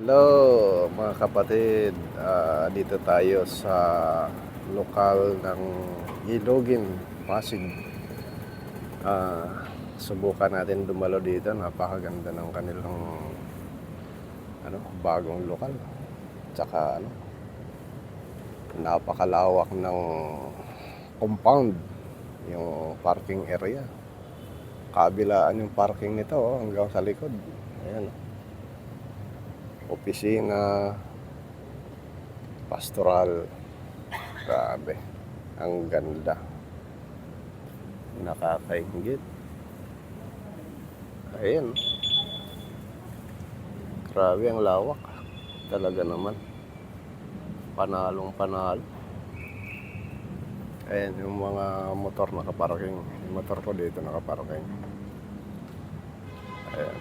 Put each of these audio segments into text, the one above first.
Hello mga kapatid, dito tayo sa lokal ng Ilogin, Pasig. Subukan natin dumalo dito, napakaganda ng kanilang bagong lokal. Tsaka napakalawak ng compound, yung parking area. Kabilaan yung parking nito hanggang sa likod. Ayan. Opisina, pastoral. Grabe, ang ganda, nakakaingit. Ayan, grabe ang lawak talaga naman, panalong panalo. Ayan yung mga motor nakaparking, yung motor ko dito nakaparking. Ayan.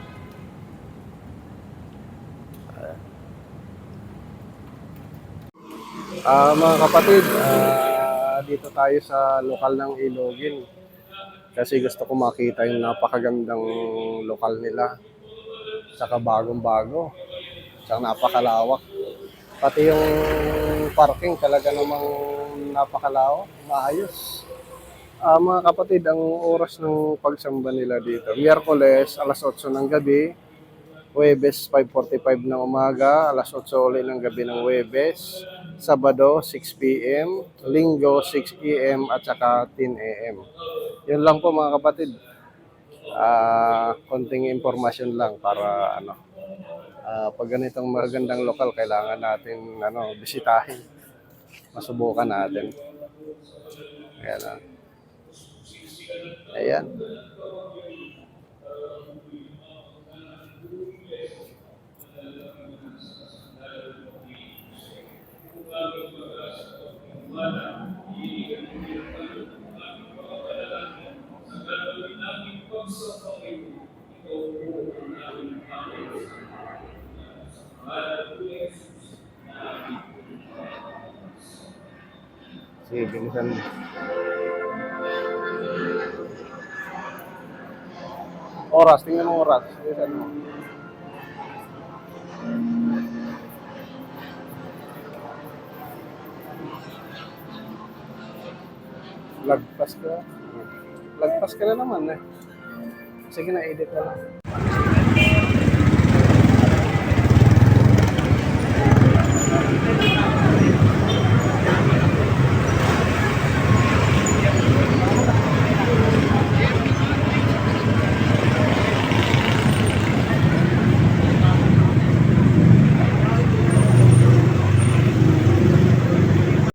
Ayan. Mga kapatid, dito tayo sa lokal ng Ilogin kasi gusto ko makita yung napakagandang lokal nila, saka bagong-bago, saka napakalawak. Pati yung parking talaga namang napakalawak, maayos. Mga kapatid, ang oras ng pagsamba nila dito, Miyerkules, alas 8 ng gabi, Huwebes, 5:45 ng umaga, alas 8 ulit ng gabi ng Huwebes, Sabado, 6 p.m., Linggo, 6 p.m. at saka 10 a.m. Yun lang po mga kapatid. Konting impormasyon lang para pag ganitong magandang lokal, kailangan natin bisitahin. Masubukan natin. Ayan. Ayan. Sige, bilisan mo. Oras, tingnan mo oras. Bilisan mo. Lagpas ka. Lagpas ka na naman eh. Sige na, edit na lang.